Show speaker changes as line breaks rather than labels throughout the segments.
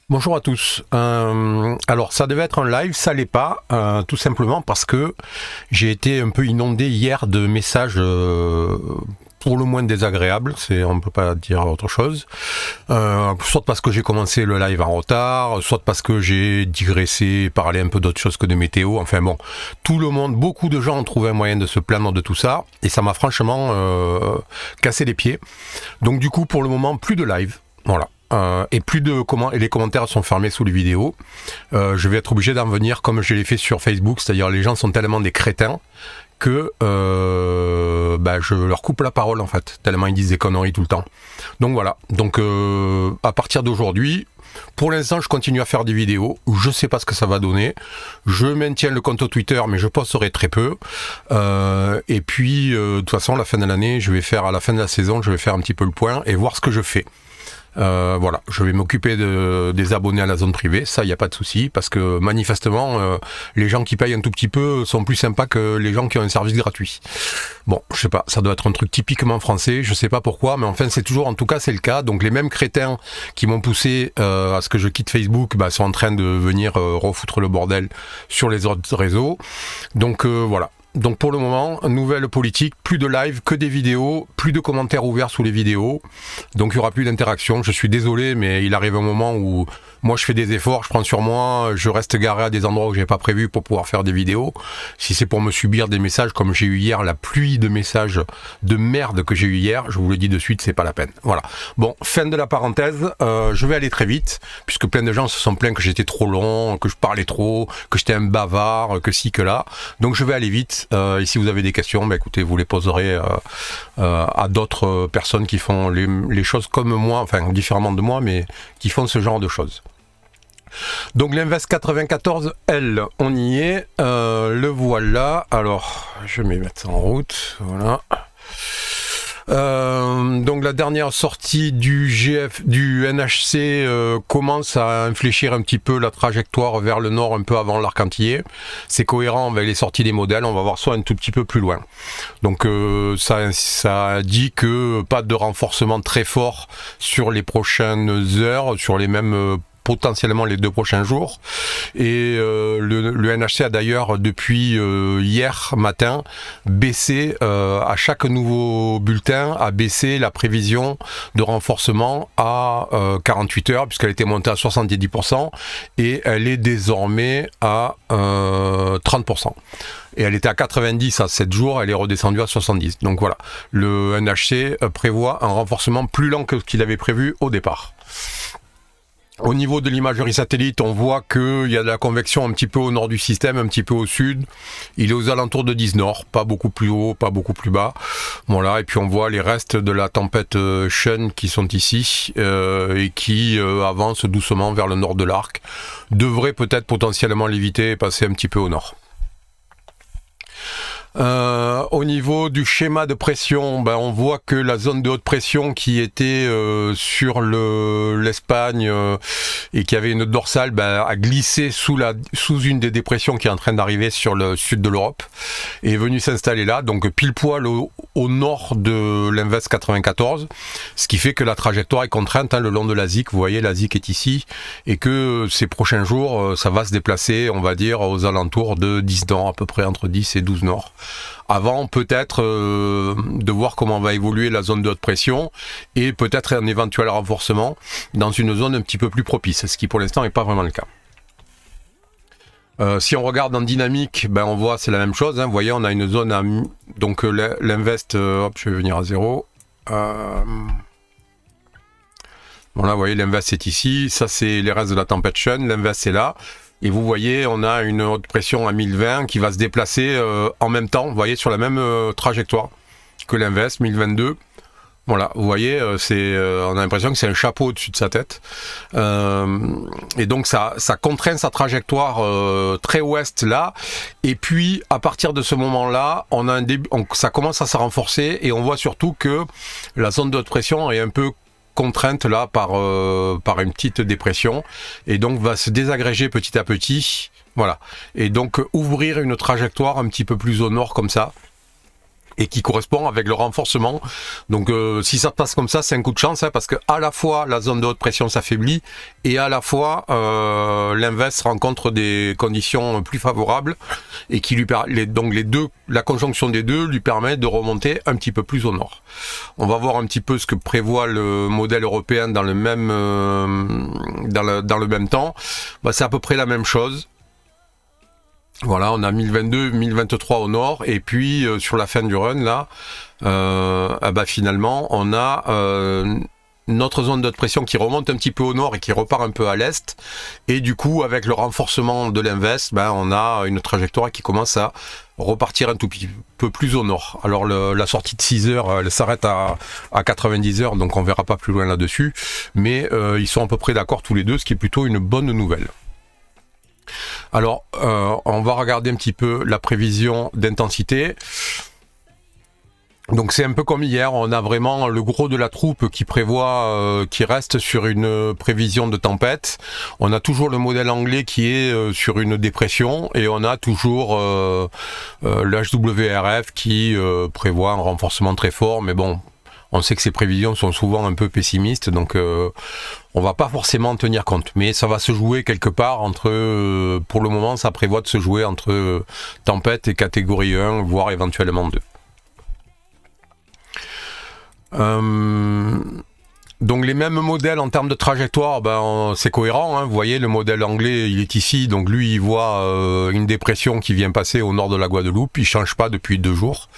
Bonjour à tous. Alors ça devait être un live, ça l'est pas, tout simplement parce que j'ai été un peu inondé hier de messages pour le moins désagréables, on ne peut pas dire autre chose. Soit parce que j'ai commencé le live en retard, soit parce que j'ai digressé, parlé un peu d'autre chose que de météo. Enfin bon, tout le monde, beaucoup de gens ont trouvé un moyen de se plaindre de tout ça, et ça m'a franchement cassé les pieds. Donc du coup, pour le moment, plus de live. Voilà. Et plus de et les commentaires sont fermés sous les vidéos. Je vais être obligé d'en venir comme je l'ai fait sur Facebook, c'est-à-dire les gens sont tellement des crétins que je leur coupe la parole en fait, tellement ils disent des conneries tout le temps. Donc voilà, donc à partir d'aujourd'hui, pour l'instant je continue à faire des vidéos, je sais pas ce que ça va donner, je maintiens le compte Twitter mais je posterai très peu, et puis de toute façon la fin de l'année, à la fin de la saison, je vais faire un petit peu le point et voir ce que je fais. Voilà, je vais m'occuper des abonnés à la zone privée, ça il n'y a pas de souci, parce que manifestement les gens qui payent un tout petit peu sont plus sympas que les gens qui ont un service gratuit. Bon, je sais pas, ça doit être un truc typiquement français, je sais pas pourquoi, mais enfin c'est toujours, en tout cas c'est le cas. Donc les mêmes crétins qui m'ont poussé à ce que je quitte Facebook sont en train de venir refoutre le bordel sur les autres réseaux. Donc voilà. Donc pour le moment, nouvelle politique, plus de live, que des vidéos, plus de commentaires ouverts sous les vidéos, donc il n'y aura plus d'interaction. Je suis désolé, mais il arrive un moment où moi je fais des efforts, je prends sur moi, je reste garé à des endroits où j'ai pas prévu pour pouvoir faire des vidéos. Si c'est pour me subir des messages comme j'ai eu hier, la pluie de messages de merde que j'ai eu hier, je vous le dis de suite, c'est pas la peine. Voilà. Bon, fin de la parenthèse, je vais aller très vite, puisque plein de gens se sont plaints que j'étais trop long, que je parlais trop, que j'étais un bavard, que ci, que là. Donc je vais aller vite. Et si vous avez des questions, écoutez, vous les poserez à d'autres personnes qui font les choses comme moi, enfin différemment de moi, mais qui font ce genre de choses. Donc l'Invest 94L, on y est, le voilà. Alors, je vais mettre ça en route, voilà. Donc la dernière sortie du NHC commence à infléchir un petit peu la trajectoire vers le nord un peu avant l'arc antillais. C'est cohérent avec les sorties des modèles, on va voir ça un tout petit peu plus loin. Donc ça dit que pas de renforcement très fort sur les prochaines heures, sur les mêmes potentiellement les 2 prochains jours, et le NHC a d'ailleurs depuis hier matin baissé à chaque nouveau bulletin, a baissé la prévision de renforcement à 48 heures, puisqu'elle était montée à 70% et elle est désormais à 30%. Et elle était à 90 à 7 jours, elle est redescendue à 70. Donc voilà, le NHC prévoit un renforcement plus lent que ce qu'il avait prévu au départ. Au niveau de l'imagerie satellite, on voit qu'il y a de la convection un petit peu au nord du système, un petit peu au sud. Il est aux alentours de 10 nord, pas beaucoup plus haut, pas beaucoup plus bas. Voilà, et puis on voit les restes de la tempête Sean qui sont ici et qui avancent doucement vers le nord de l'arc. Devrait peut-être potentiellement l'éviter et passer un petit peu au nord. Au niveau du schéma de pression, on voit que la zone de haute pression qui était sur l'Espagne et qui avait une dorsale a glissé sous une des dépressions qui est en train d'arriver sur le sud de l'Europe et est venue s'installer là, donc pile poil au nord de l'Invest 94, ce qui fait que la trajectoire est contrainte le long de la ZIC. Vous voyez, la ZIC est ici et que ces prochains jours ça va se déplacer, on va dire, aux alentours de 10 nord, à peu près entre 10 et 12 nord. Avant peut-être de voir comment va évoluer la zone de haute pression et peut-être un éventuel renforcement dans une zone un petit peu plus propice, ce qui pour l'instant n'est pas vraiment le cas. Si on regarde en dynamique, on voit c'est la même chose, hein. Vous voyez, on a une zone donc l'invest, hop, je vais venir à 0. Bon là, vous voyez, l'invest est ici, ça c'est les restes de la tempête Sean, l'invest est là. Et vous voyez, on a une haute pression à 1020 qui va se déplacer en même temps, vous voyez, sur la même trajectoire que l'invest, 1022. Voilà, vous voyez, on a l'impression que c'est un chapeau au-dessus de sa tête. Et donc ça contraint sa trajectoire très ouest là. Et puis, à partir de ce moment-là, ça commence à se renforcer et on voit surtout que la zone de haute pression est un peu contrainte là par une petite dépression et donc va se désagréger petit à petit, voilà, et donc ouvrir une trajectoire un petit peu plus au nord comme ça et qui correspond avec le renforcement. Donc si ça passe comme ça, c'est un coup de chance, hein, parce que à la fois la zone de haute pression s'affaiblit et à la fois l'invest rencontre des conditions plus favorables et qui lui donc la conjonction des deux lui permet de remonter un petit peu plus au nord. On va voir un petit peu ce que prévoit le modèle européen dans le même dans le même temps. Bah, c'est à peu près la même chose. Voilà, on a 1022, 1023 au nord, et puis sur la fin du run, là, finalement, on a notre zone de haute pression qui remonte un petit peu au nord et qui repart un peu à l'est, et du coup, avec le renforcement de l'invest, on a une trajectoire qui commence à repartir un tout petit peu plus au nord. Alors la sortie de 6 heures, elle s'arrête à 90 heures, donc on verra pas plus loin là-dessus, mais ils sont à peu près d'accord tous les deux, ce qui est plutôt une bonne nouvelle. Alors, on va regarder un petit peu la prévision d'intensité. Donc c'est un peu comme hier, on a vraiment le gros de la troupe qui prévoit, qui reste sur une prévision de tempête. On a toujours le modèle anglais qui est sur une dépression et on a toujours le HWRF qui prévoit un renforcement très fort, mais bon, on sait que ces prévisions sont souvent un peu pessimistes, donc on va pas forcément en tenir compte. Mais ça va se jouer quelque part entre, pour le moment, ça prévoit de se jouer entre tempête et catégorie 1, voire éventuellement 2. Donc les mêmes modèles en termes de trajectoire, c'est cohérent, hein. Vous voyez, le modèle anglais, il est ici, donc lui, il voit une dépression qui vient passer au nord de la Guadeloupe, il change pas depuis 2 jours.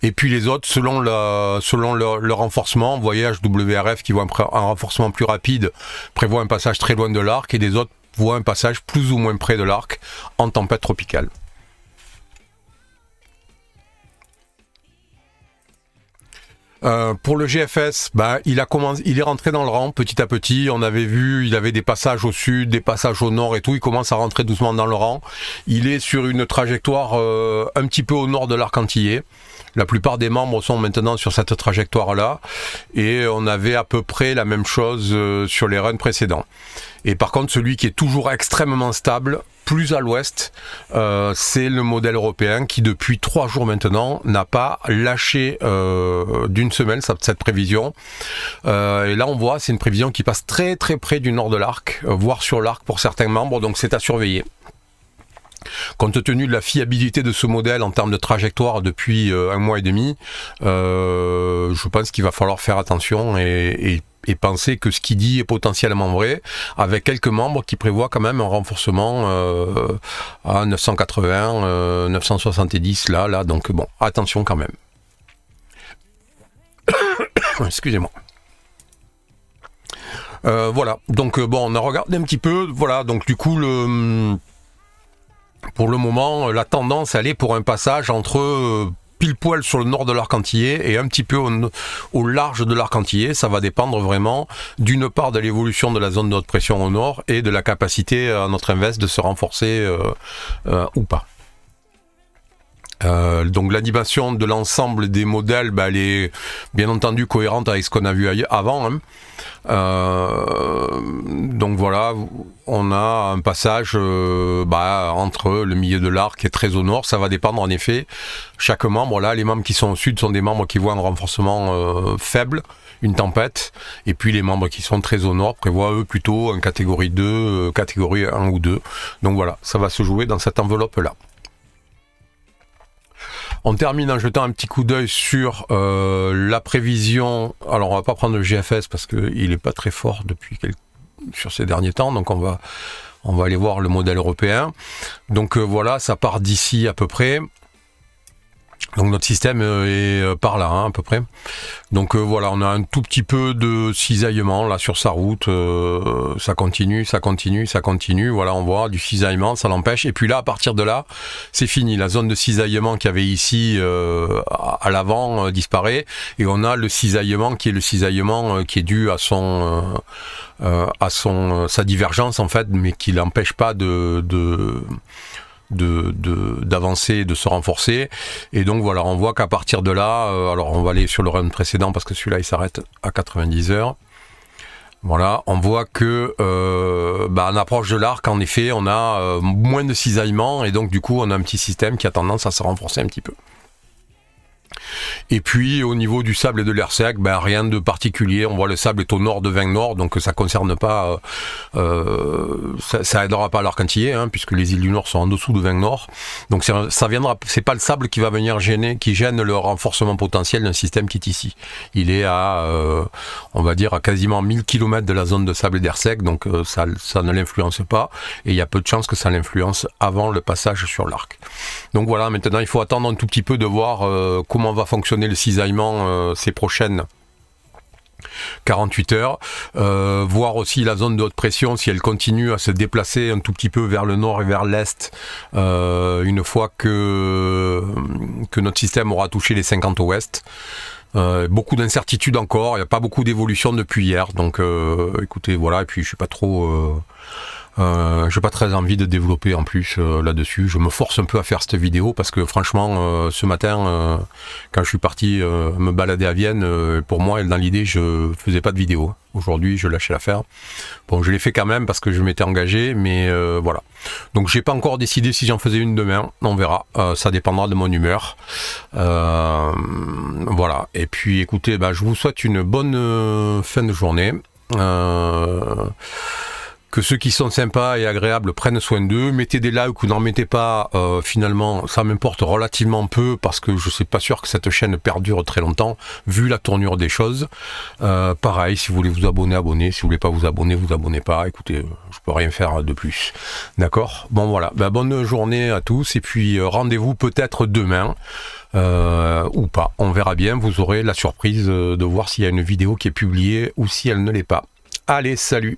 Et puis les autres, selon le renforcement, vous voyez, HWRF qui voit un renforcement plus rapide, prévoit un passage très loin de l'arc, et des autres voient un passage plus ou moins près de l'arc en tempête tropicale. Pour le GFS, il est rentré dans le rang petit à petit. On avait vu, il avait des passages au sud, des passages au nord et tout. Il commence à rentrer doucement dans le rang. Il est sur une trajectoire un petit peu au nord de l'arc antillais. La plupart des membres sont maintenant sur cette trajectoire-là. Et on avait à peu près la même chose sur les runs précédents. Et par contre, celui qui est toujours extrêmement stable, plus à l'ouest, c'est le modèle européen qui, depuis 3 jours maintenant, n'a pas lâché d'une semaine cette prévision. Et là, on voit, c'est une prévision qui passe très très près du nord de l'arc, voire sur l'arc pour certains membres, donc c'est à surveiller. Compte tenu de la fiabilité de ce modèle en termes de trajectoire depuis 1 mois et demi, je pense qu'il va falloir faire attention et penser que ce qu'il dit est potentiellement vrai, avec quelques membres qui prévoient quand même un renforcement à 980, 970 là, donc bon, attention quand même. Excusez-moi. Voilà, donc on a regardé un petit peu, voilà, donc du coup pour le moment, la tendance, elle est pour un passage entre pile poil sur le nord de l'arc antillais et un petit peu au large de l'arc antillais. Ça va dépendre vraiment d'une part de l'évolution de la zone de haute pression au nord et de la capacité à notre invest de se renforcer ou pas. Donc l'animation de l'ensemble des modèles, elle est bien entendu cohérente avec ce qu'on a vu avant, hein. Donc voilà, on a un passage entre le milieu de l'arc et très au nord. Ça va dépendre en effet, chaque membre, là les membres qui sont au sud sont des membres qui voient un renforcement faible, une tempête, et puis les membres qui sont très au nord prévoient eux plutôt une catégorie 2, catégorie 1 ou 2. Donc voilà, ça va se jouer dans cette enveloppe là. On termine en jetant un petit coup d'œil sur la prévision. Alors on va pas prendre le GFS parce qu'il n'est pas très fort sur ces derniers temps, donc on va aller voir le modèle européen. Donc voilà, ça part d'ici à peu près. Donc notre système est par là, hein, à peu près. Donc voilà, on a un tout petit peu de cisaillement là sur sa route. Ça continue. Voilà, on voit du cisaillement, ça l'empêche. Et puis là, à partir de là, c'est fini. La zone de cisaillement qu'il y avait ici à l'avant disparaît. Et on a le cisaillement qui est dû à sa divergence en fait, mais qui l'empêche pas d'avancer, de se renforcer. Et donc voilà, on voit qu'à partir de là, alors on va aller sur le run précédent parce que celui-là il s'arrête à 90 heures. Voilà, on voit que en approche de l'arc, en effet, on a moins de cisaillement et donc du coup on a un petit système qui a tendance à se renforcer un petit peu. Et puis au niveau du sable et de l'air sec, ben, rien de particulier. On voit le sable est au nord de 20 Nord, donc ça concerne pas, ça aidera pas à l'Argentillé, hein, puisque les îles du Nord sont en dessous de 20 Nord. Donc ça viendra, c'est pas le sable qui va venir qui gêne le renforcement potentiel d'un système qui est ici. Il est à, on va dire, à quasiment 1000 km de la zone de sable et d'air sec, donc ça ne l'influence pas, et il y a peu de chances que ça l'influence avant le passage sur l'arc. Donc voilà, maintenant il faut attendre un tout petit peu de voir comment va fonctionner le cisaillement ces prochaines 48 heures, voir aussi la zone de haute pression si elle continue à se déplacer un tout petit peu vers le nord et vers l'est une fois que notre système aura touché les 50 ouest. Beaucoup d'incertitudes encore, il n'y a pas beaucoup d'évolution depuis hier, donc écoutez, voilà, et puis je suis pas trop... j'ai pas très envie de développer en plus là-dessus. Je me force un peu à faire cette vidéo parce que franchement, ce matin, quand je suis parti me balader à Vienne, pour moi, dans l'idée, je faisais pas de vidéo. Aujourd'hui, je lâchais l'affaire. Bon, je l'ai fait quand même parce que je m'étais engagé, mais voilà. Donc, j'ai pas encore décidé si j'en faisais une demain. On verra. Ça dépendra de mon humeur. Voilà. Et puis, écoutez, je vous souhaite une bonne fin de journée. Que ceux qui sont sympas et agréables prennent soin d'eux, mettez des likes ou n'en mettez pas, finalement ça m'importe relativement peu parce que je suis pas sûr que cette chaîne perdure très longtemps vu la tournure des choses. Pareil, si vous voulez vous abonner, abonnez, si vous voulez pas vous abonnez pas, écoutez, je peux rien faire de plus. D'accord ? Bon voilà, bonne journée à tous et puis rendez-vous peut-être demain. Ou pas, on verra bien, vous aurez la surprise de voir s'il y a une vidéo qui est publiée ou si elle ne l'est pas. Allez, salut!